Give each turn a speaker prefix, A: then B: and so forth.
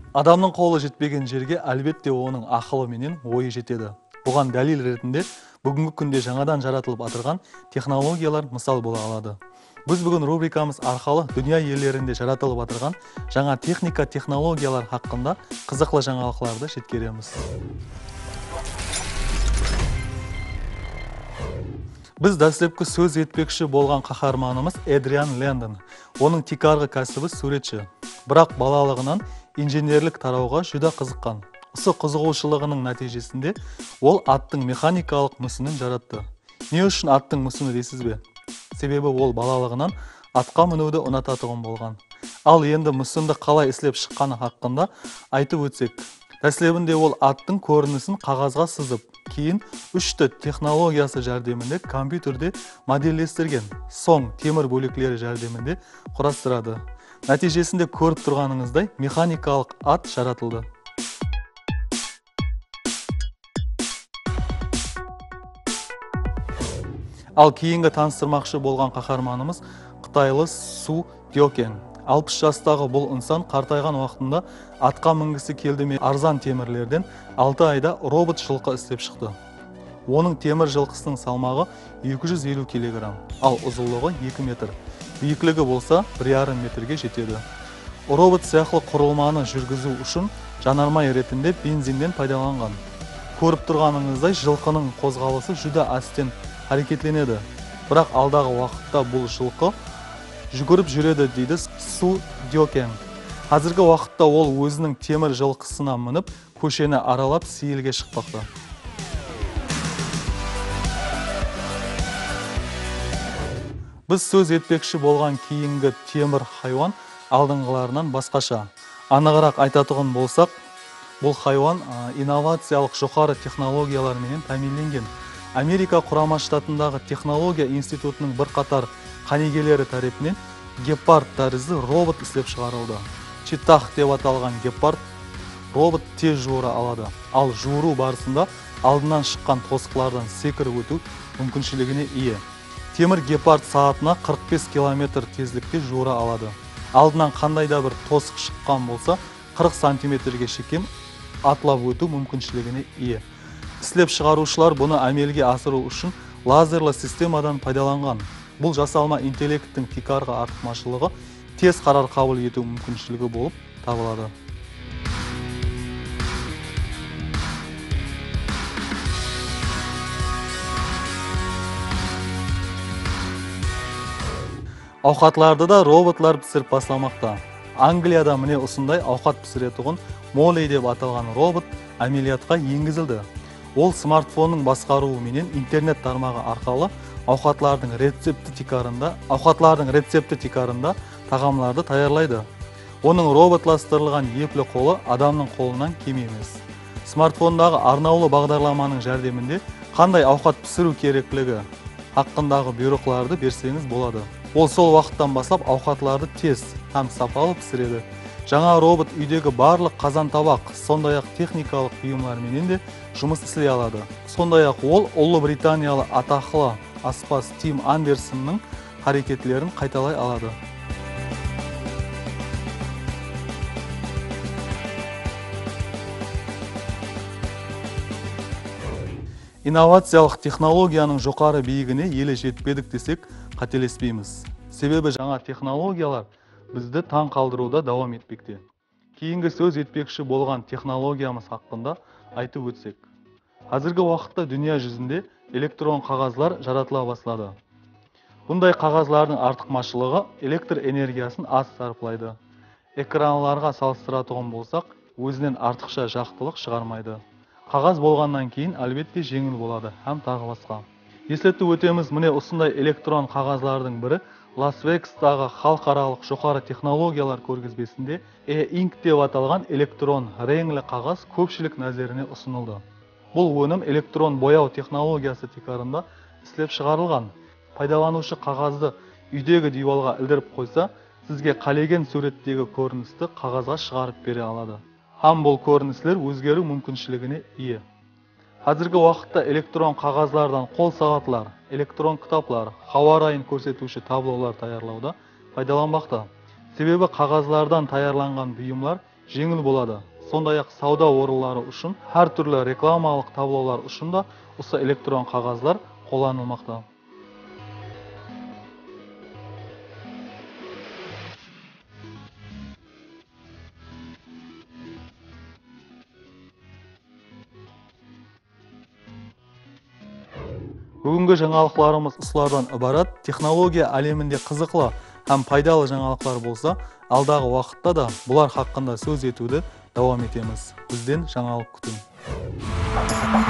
A: Адамның қолы жетпеген жерге әлбетте оның ақылы менен ойы жетеді. Бұған дәлел ретінде бүгінгі күнде жаңадан жаратылып атырған технологиялар мысал бола алады. Біз бүгін рубрикамыз арқылы дүния елдерінде жаратылып атырған жаңа техника технологиялар хақында қызықлы жаңалықтарды жеткереміз. Біз дәслепкі сөз етпекші болған қаһарманымыз Эдриан Лэндон. Оның тикарғы кәсібі суретші. Бірақ балалығынан инженерлік тарауға жүда қызыққан. Осы қызығушылығының нәтижесінде ол аттың механикалық мүсінін жаратты. Не үшін аттың мүсіні дейсіз бе? Себебі ол балалығынан атқа мінуді ұнататығын болған. Ал енді мүсінді қалай істеп шыққаны хақында айтып өтсек. Тәсілебінде ол аттың көрінісін қағазға сызып, кейін 3D технологиясы жәрдемінде компьютерде модельдестірген, соң темір бөліклері жәрдемінде құрастырады. Нәтижесінде көріп тұрғаныңыздай механикалық ат жаратылды. Ал кейінгі таныстырмақшы болған қаһарманымыз қытайлы Су Дёкен. 60 жастағы бұл инсан қартайған уақытында атқа мінгісі келді ме арзан темірлерден 6 айда робот жылқы істеп шықты. Оның темір жылқысының салмағы 250 кг, ал ұзындығы 2 метр. Биіктігі болса 1,5 метрге жетеді. Робот сияқты құрылманы жүргізу үшін жанармай ретінде бензиннен пайдаланған. Көріп тұрғаныңыздай жылқының қозғалысы жүда астен әрекетленеді. Бірақ алдағы уақытта бұл жылқы жүгіріп жүреді дейді Су Дёкен. Қазіргі уақытта ол өзінің темір жылқысына мініп, көшені аралап сейілге шықпақты. Біз сөз етпекші болған кейінгі темір хайуан алдыңғыларынан басқаша. Анығырақ айтатығын болсақ, бұл хайуан инновациялық жоғары технологиялармен тәмінленген. Америка Құрама Штатындағы технология институтының бірқатар қанегелері тарапынан гепард тәрізді робот істеп шығарылды. Читах деп аталған гепард робот тез жуыра алады. Ал жуыру барысында алдынан шыққан тосқылардан секіріп өту мүмкіншілігіне ие. Темір гепард сағатына 45 км тезлікте жуыра алады. Алдынан қандай да бір тосық шыққан болса, 40 сантиметрге шекем атлап өту мүмкіншілігіне ие. Істеп шығарушылар бұны әмелге асыру үшін лазерлі системадан пайдаланған. Бұл жасалма интеллекттің тикарға артықмашылығы тез қарар қабыл ету мүмкіншілігі болып табылады. Ауқатларды да роботлар пісіріп басламақта. Англияда міне осындай ауқат пісіретұғын Молей деп аталған робот әмелиятқа енгізілді. Ол смартфонның басқаруы менен интернет тармағы арқылы ауқатлардың рецепті тикарында тағамларды таярлайды. Оның роботластырылған еплі қолы адамның қолынан кем емес. Смартфондағы арнаулы бағдарламаның жәрдемінде қандай ауқат пісіру керектілігі хақындағы бұйрықтарды берсеңіз болады. Ол сол уақыттан бастап ауқатларды тез һәм сапалы пісіреді. Жаңа робот үйдегі барлық қазан табақ, сондай-ақ техникалық бұйымдарменен де жұмыс істей алады. Сондай-ақ ол Ұлыбританиялы атақлы аспаз Тим Андерсонның харекетлерін қайталай алады. Инновациялық технологияның жоғары биігіне елі жетпедік десек қателеспейміз. Себебі жаңа технологиялар бізді таң қалдыруда давам етпекте. Кейінгі сөз етпекші болған технологиямыз хақында айтып өтсек. Қазіргі уақытта дүния жүзінде электрон қағазлар жаратыла бастады. Бұндай қағазлардың артықмашылығы электр энергиясын аз сарпылайды. Экранларға салыстыратұғын болсақ, өзінен артықша жақтылық шығармайды. Қағаз болғаннан кейін әлбетте жеңіл болады, һәм тағы басқа. Естетіп өтеміз, міне осындай электрон қағазлардың бірі Лас-Вегастағы халықаралық жоғары технологиялар көргізбесінде E-Ink деп аталған электрон реңлі қағаз көпшілік назарына ұсынылды. Бұл өнім электрон бояу технологиясы тикарында істеп шығарылған. Пайдаланушы қағазды үйдегі диванға ілдіріп қойса, сізге қалеген суреттегі көріністі қағазға шығарып бере алады. Һәм бұл көріністер өзгеру мүмкіншілігіне ие. Қазіргі уақытта электрон қағазлардан қол сағатлар, электрон кітаплар, хауа райын көрсетуші таблолар таярлауда пайдаланбақта. Себебі қағазлардан таярланған бұйымлар жеңіл болады. Сондай-ақ сауда орынлары үшін әр түрлі рекламалық таблолар үшін да осы электрон қағаздар қолданылмақта. Бүгінгі жаңалықтарымыз осылардан ібарат. Технология әлемінде қызықлы һәм пайдалы жаңалықтар болса, алдағы уақытта да бұлар хақында сөз етуді давам етеміз. Бізден жаңалық күтіңіз.